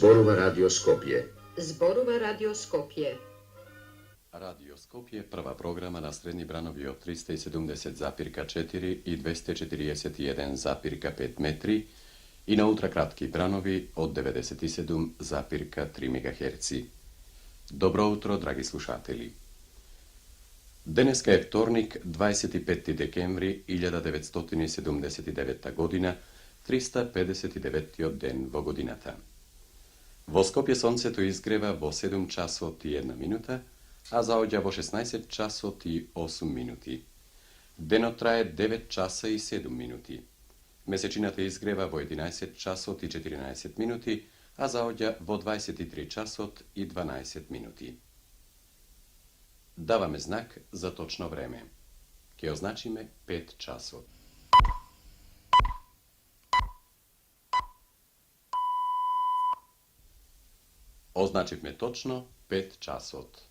Зборува Радио Скопје. Зборува Радио Скопје. Radio Skopje, prva programa na srednji branovi od 370,4 i 241,5 metri i na ultrakratki branovi od 97,3 MHz. Dobro utro, dragi slušatelji. Deneska je vtornik, 25. dekembri 1979 godina, 359. den во годината. Во Скопје сонцето изгрева во 7 часот и 1 минута, а заоѓа во 16 часот и 8 минути. Денот трае 9 часа и 7 минути. Месечината изгрева во 11 часот и 14 минути, а заоѓа во 23 часот и 12 минути. Даваме знак за точно време. Ке означиме 5 часот. Означивме точно 5 часот.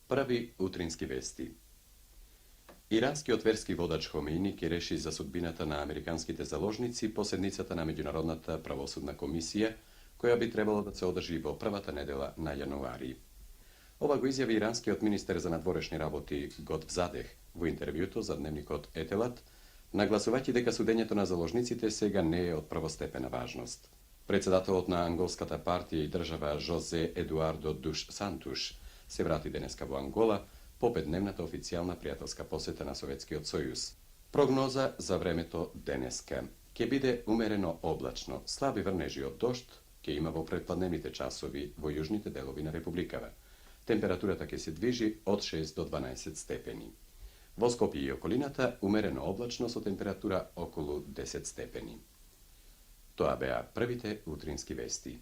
Први утрински вести. Иранскиот верски водач Хомеини ќе реши за судбината на американските заложници по седницата на Меѓународната правосудна комисија, која би требало да се одржи во првата недела на јануари. Ова го изјави иранскиот министер за надворешни работи Готвзадех во интервјуто за дневникот Етелат, нагласувајќи дека судењето на заложниците сега не е од првостепена важност. Председателот на анголската партија и држава Жозе Едуардо Душ Сантуш се врати денеска во Ангола по 5-дневната официјална пријателска посета на Советскиот сојуз. Прогноза за времето денеска. Ќе биде умерено облачно, слаби врнежи од дожд ќе има во предпладневните часови во јужните делови на републикава. Температурата ќе се движи од 6 до 12 степени. Во Скопје и околината умерено облачно со температура околу 10 степени. Тоа беа првите утрински вести.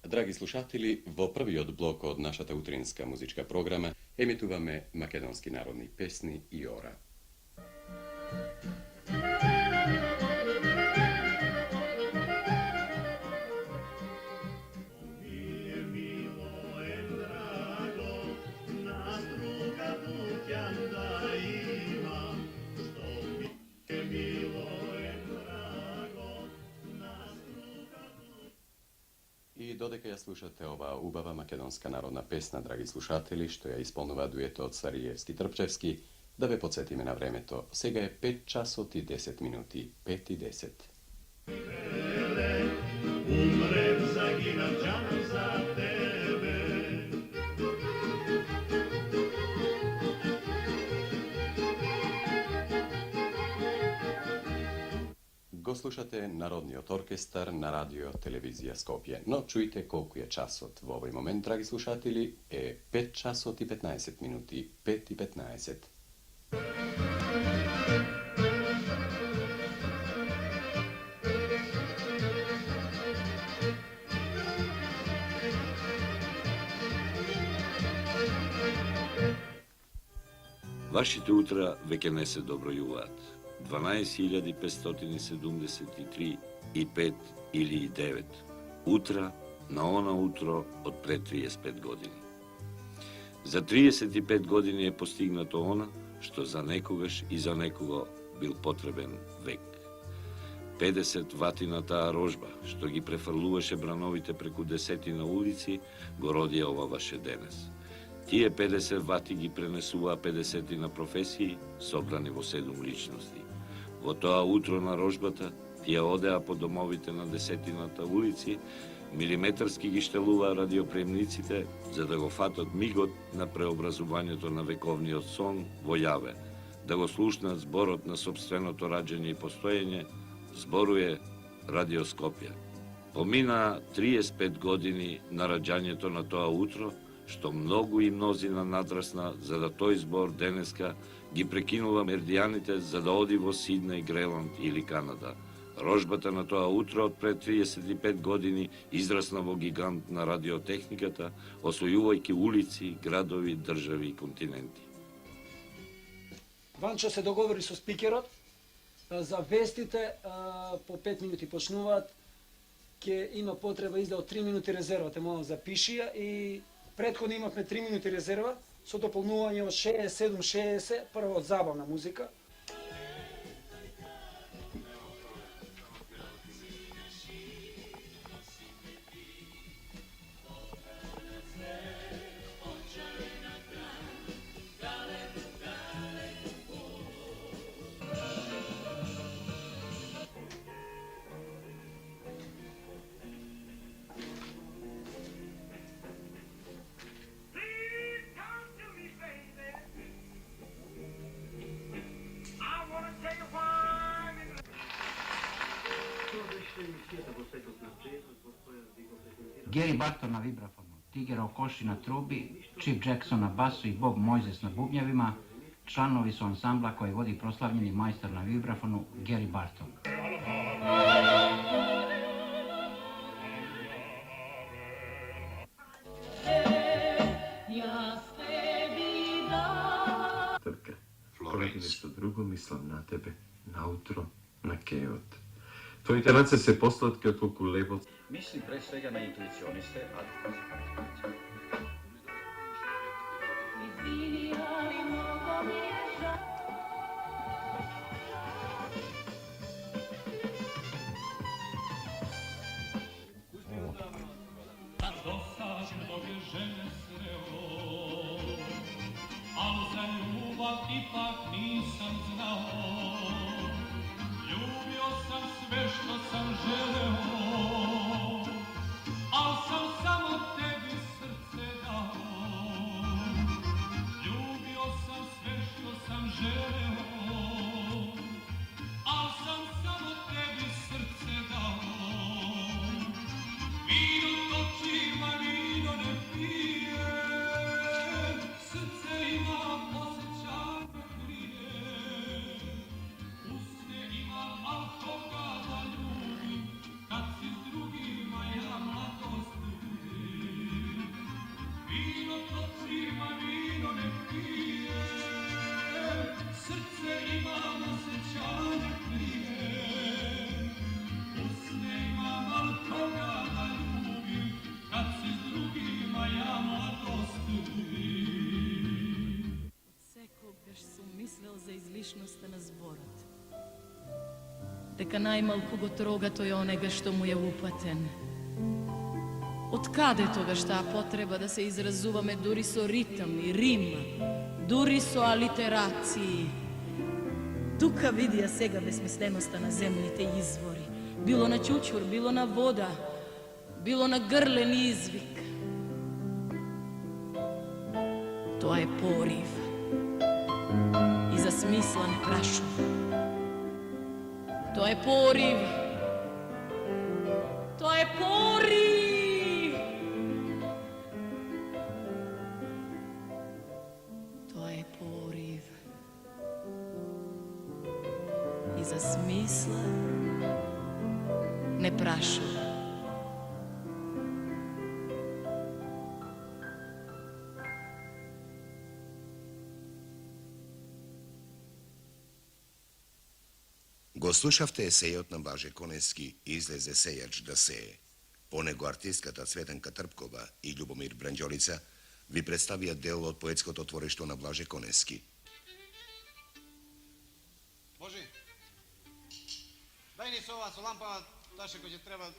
Драги слушатели, во првиот блок од нашата утринска музичка програма емитуваме македонски народни песни и ора. И додека ја слушате оваа убава македонска народна песна, драги слушатели, што ја исполнува дуетот Цариевски Трпчевски, да ве подсетиме на времето. Сега е 5 часот и 10 минути, 5 и 10. Умрем, загинам, джанам за тебе. Го слушате Народниот оркестар на радио телевизија Скопје. Но чујте колку е часот. Во овој момент, драги слушатели, е 5 часот и 15 минути, 5 и 15. Вашите утра веќе не се добројуваат. 12.573 и 5 или и 9. Утра на она утро од пред 35 години. За 35 години е постигнато она што за некогаш и за некого бил потребен век. 50 вати на таа рожба, што ги префрлуваше брановите преку десетина улици, го роди ова ваше денес. Тие 50 вати ги пренесуваа 50 на професии, собрани во 7 личности. Во тоа утро на рожбата, тие одеа по домовите на десетината улици, милиметарски ги штелуваа радиопремниците, за да го фатат мигот на преобразувањето на вековниот сон во јаве, да го слушнат зборот на сопственото раѓање и постоење, зборuje Радио Скопје. Помина 35 години на раѓањето на тоа утро, што многу и мнозина надрасна за да тој збор денеска ги прекинува мердијаните за да оди во Сиднеј, Греланд или Канада. Рожбата на тоа утро од пред 35 години израсна во гигант на радиотехниката, освојувајќи улици, градови, држави и континенти. Ванчо се договори со спикерот За вестите по 5 минути почнуваат, ќе има потреба изда од 3 минути резерва, те молам запиши ја, и претходно имавме 3 минути резерва со дополнување од 67-60, прво од забавна музика. Gary Barton na vibrafonu, Tiger Okoši na trubi, Chip Jackson na basu i Bob Moises na bubnjevima, članovi su ansambla koji vodi proslavljeni majstor na vibrafonu Gary Barton. Trka, kolegi nešto drugo, mislim na tebe, na utro, na keot. Tvojite rance se poslatke od koliko lepo. Mislim pre svega na intuicioniste, ipak nisam znao, ljubio sam sve što sam želeo, al sam samo tebi srce dao. Ljubio sam sve što sam želeo, al sam samo tebi srce dao. Vino točim, a vino ne pijem, srce ima osjećanje krije. Usne imam, al koga da ljubim, kad si s drugima ja mladost ljubim. Vino točim, a vino ne pijem, srce imam, osjećanje krije. Usne imam, al koga da ljubim, kad si s drugima ja mladost ljubim. Секогаш сум мислел за излишноста на зборот. Дека најмалку го трога тој онега што му е упатен. Од каде тогаш таа потреба да се изразуваме дури со ритм и рим, дури со алитерации? Тука видија сега безмисленоста на земните извори. Било на чучур, било на вода, било на грлен извик. Тоа е порив. И за смисла не прашува. Тоа е порив. Тоа е порив. Тоа е порив. И за смисла не прашува. Го слушавте есејот на Блаже Конески "Излезе сејач да сее". По него артистката Цветанка Трпкова и Љубомир Бранџолица ви представија дел од поетското творештво на Блаже Конески. Боже, дај ни со ова со лампа таше кој ќе треба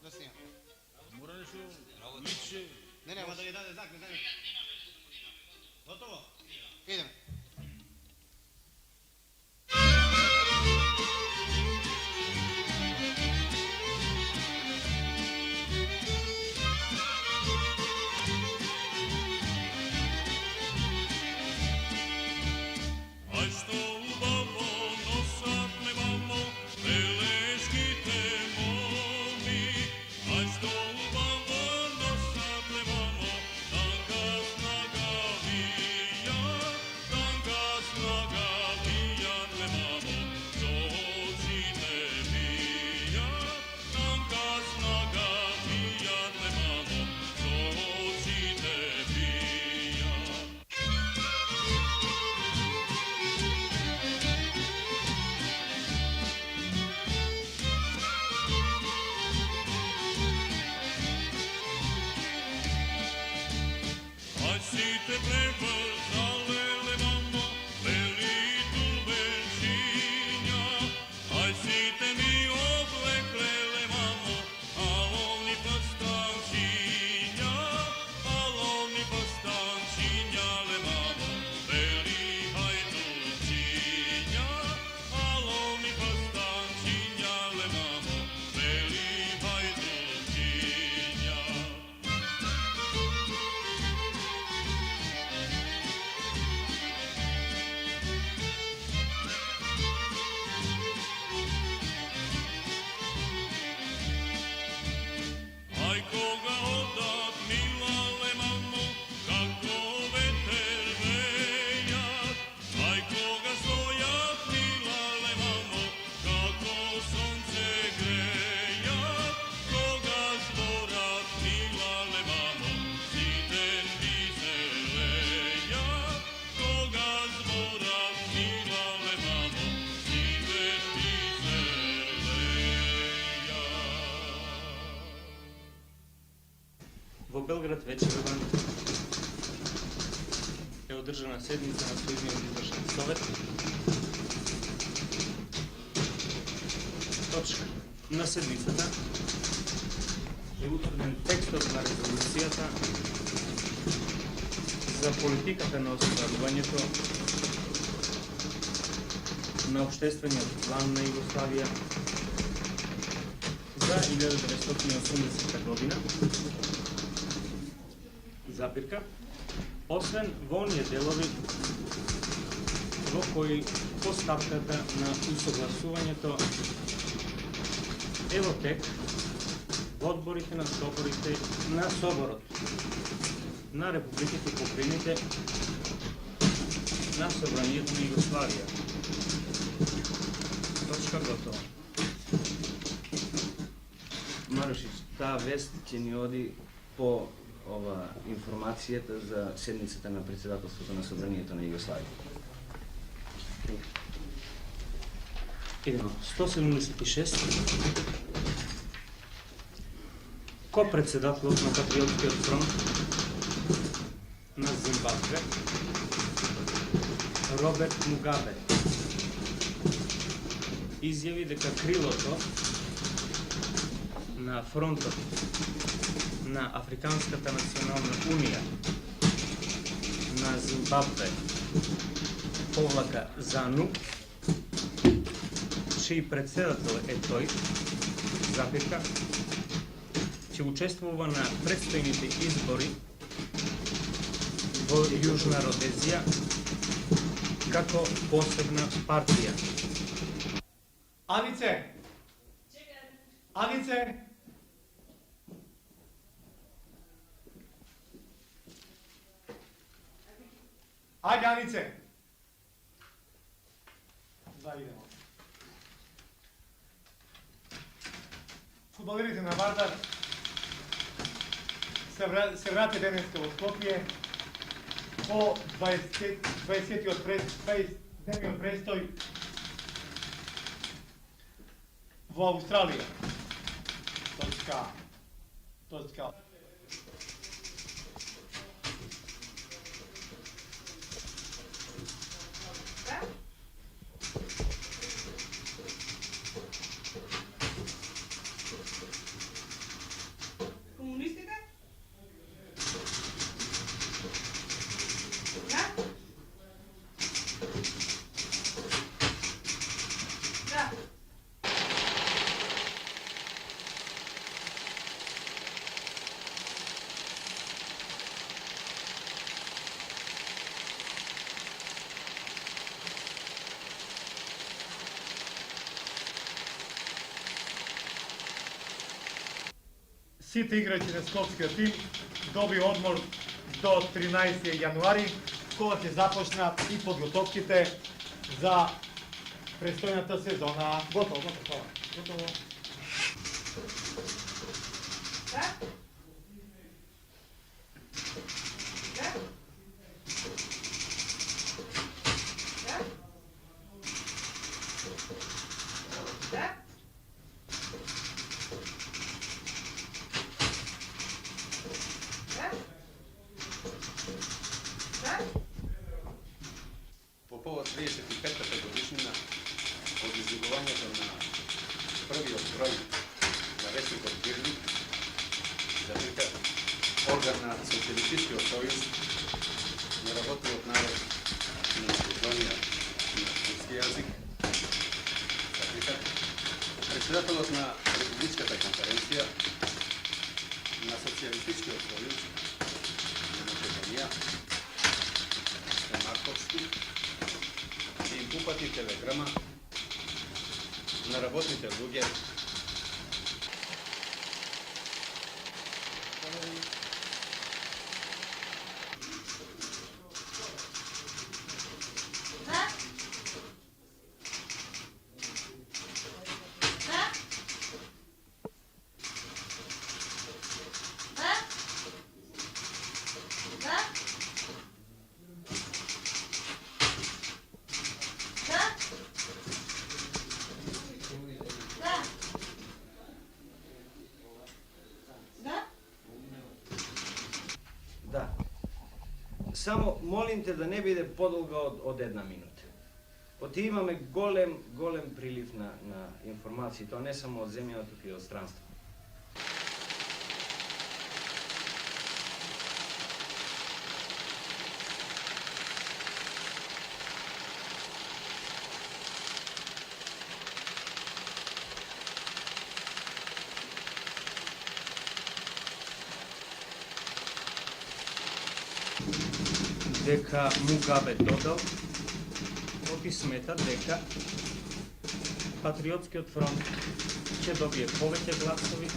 да снимам. Мора нешто личе. Не, ама да ја даде знак, не знам. Готово? Идеме. Tanga si te prevăzale le mamo, veli tulbenčinja, aj si te mi oblekle le mamo, alovni pastančinja, alovni pastančinja le mamo, veli hajdulčinja, alovni pastančinja le mamo, veli hajdulčinja. Aj koga odat mila le mamo, kako veter vejat, aj koga stojat mila le mamo, kako sonce grejat, koga zborat mila le mamo, siten viselejat, koga zborat mila le mamo, siten viselejat. Во Белград вечерва е одржана седница на Сојузниот извршен совет. Точка. На седницата е утврден текстот на резолуцијата за политиката на остварувањето на Обштествениот план на Југославија за 1980 година, запирка, освен во оние делови во кои постапката на усогласувањето е во тек во одборите на соборите на Соборот на републиките и покрајните на Собранието на Југославија. Точка готова. Марушич, таа вест ќе ни оди по ова информацијата за седницата на председателството на Собранието на Југославија. Идемо. 176. Ко председателот на Патриотскиот фронт на Зимбабве, Роберт Мугабе, изјави дека крилото на фронтот на Африканската национална унија на Зимбабве, повлака ЗАНУ, чиј председател е тој, запирка, ќе учествува на предстојните избори во Јужна Родезија како посебна партија. Анице! Анице! Ајде, Анице! Да, идемо. Фудбалерите на Вардар се врати денеска во Скопје по 20-тиот престој во Австралија. Точка. Комунистите? Да? Да. Сите играчи на скопскиот тим доби одмор до 13 јануари, кога ќе започнат и подготовките за престојната сезона. Готово. Да? Да? Да? Да? Да? повод 35-та годишнина од излегувањето на првиот број на вестникот Гирник, заприка орган на Социјалистичкиот сојуз на работниот народ на Македонија на турски јазик, заприка председателот на Републичката конференција на Социјалистичкиот сојуз на Македонија Марковски и им упати телеграма на работните луѓе Да. Само молим те да не биде подолга од една минута. Оти имаме голем прилив на информации, тоа не само од земјата, туку и од странство. Дека Мугабе додал, оти смета дека Патриотскиот фронт ќе добие повеќе гласови.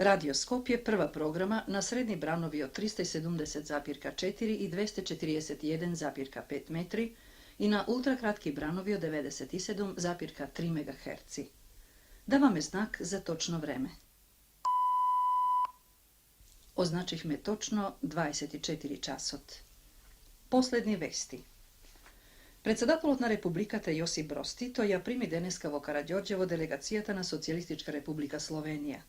Radio Skopje prva programa na srednji branovi od 370,4 i 241,5 metri i na ultrakratki branovi od 97,3 MHz. Da vam je znak za točno vreme. Označih me točno 24 časot. Poslednji vesti. Председателот на Републиката Јосип Броз Тито ја прими денеска во Караѓорѓе во делегацијата на Социјалистичка република Словенија.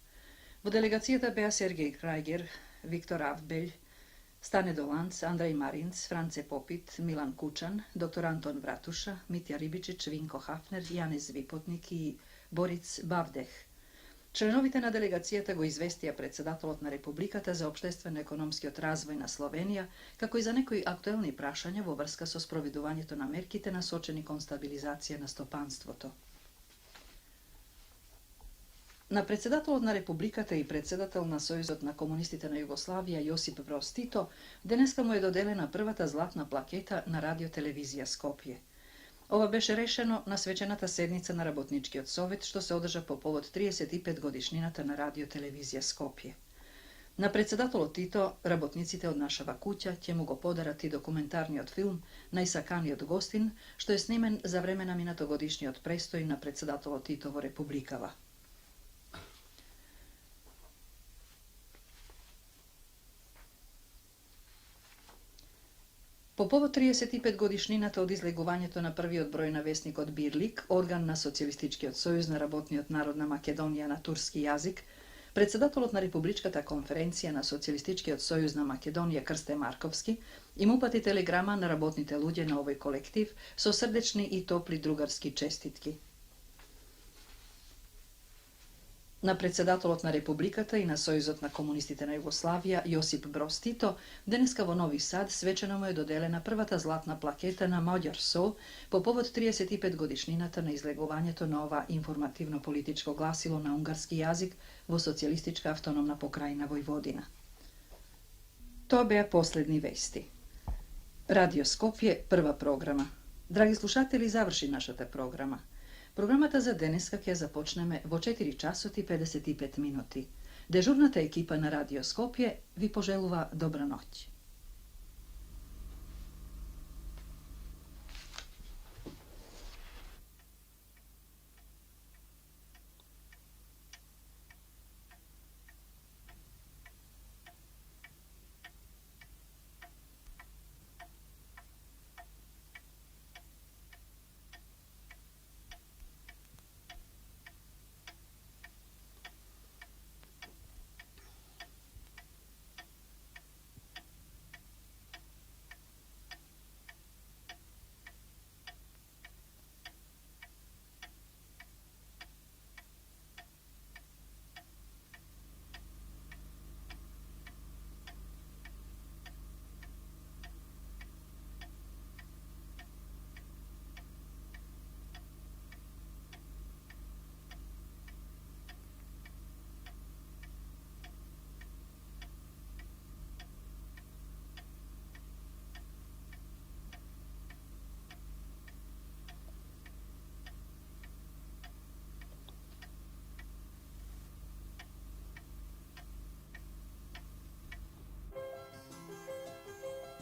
Во делегацијата беа Сергеј Крајгер, Виктор Авбелј, Стане Доланц, Андреј Маринц, Франце Попит, Милан Кучан, доктор Антон Вратуша, Митја Рибичич, Винко Хафнер, Јанез Випотник и Бориц Бавдех. Членовите на делегацијата го известија председателот на Републиката за општествено-економскиот развој на Словенија, како и за некои актуелни прашања во врска со спроведувањето на мерките насочени кон стабилизација на стопанството. На председателот на Републиката и председател на Сојузот на комунистите на Југославија Јосип Броз Тито денеска му е доделена првата златна плакета на радиотелевизија Скопје. Ова беше решено на свечената седница на Работничкиот совет, што се одржа по повод 35 годишнината на радиотелевизија Скопје. На председателот Тито, работниците од нашава куќа ќе му го подарати документарниот филм Најсаканиот гостин, што е снимен за време на минатогодишниот престој на председателот Тито во Републикава. По повод 35 годишнината од излегувањето на првиот број на весникот Бирлик, орган на Социјалистичкиот сојуз на работниот народ на Македонија на турски јазик, председателот на Републичката конференција на Социјалистичкиот сојуз на Македонија Крсте Марковски им упати телеграма на работните луѓе на овој колектив со срдечни и топли другарски честитки. На председателот на Републиката и на Сојузот на комунистите на Југославија Јосип Броз Тито денеска во Нови Сад свечено му е доделена првата златна плакета на Маѓар Со по повод 35 годишнината на излегувањето на ова информативно-политичко гласило на унгарски јазик во Социјалистичка автономна покрајна Војводина. Тоа беа последни вести. Радио Скопје, прва програма. Драги слушатели, заврши нашата програма. Програмата за денеска ќе започнеме во 4 часот и 55 минути. Дежурната екипа на Радио Скопје ви пожелува добра ноќ.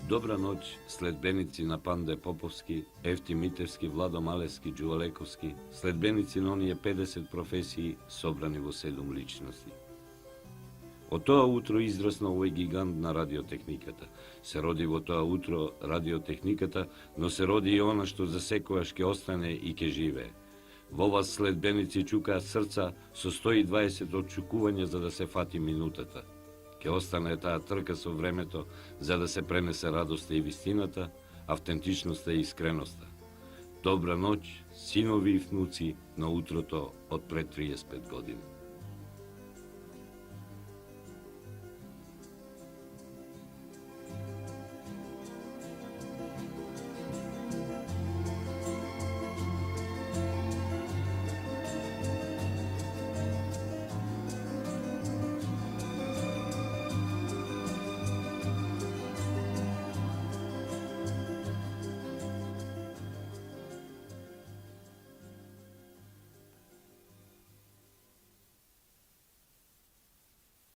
Добра ноќ, следбеници на Панде Поповски, Евти Митевски, Владо Малевски, Ѓувалековски, следбеници на оние 50 професии собрани во 7 личности. Од тоа утро израсна овој гигант на радиотехниката. Се роди во тоа утро радиотехниката, но се роди и она што за секојаш ќе остане и ќе живее. Во вас следбеници чукаат срца со 120 очукувања за да се фати минутата. Ќе остане таа трка со времето за да се пренесе радоста и вистината, автентичноста и искреноста. Добра ноќ, синови и внуци на утрото од пред 35 години.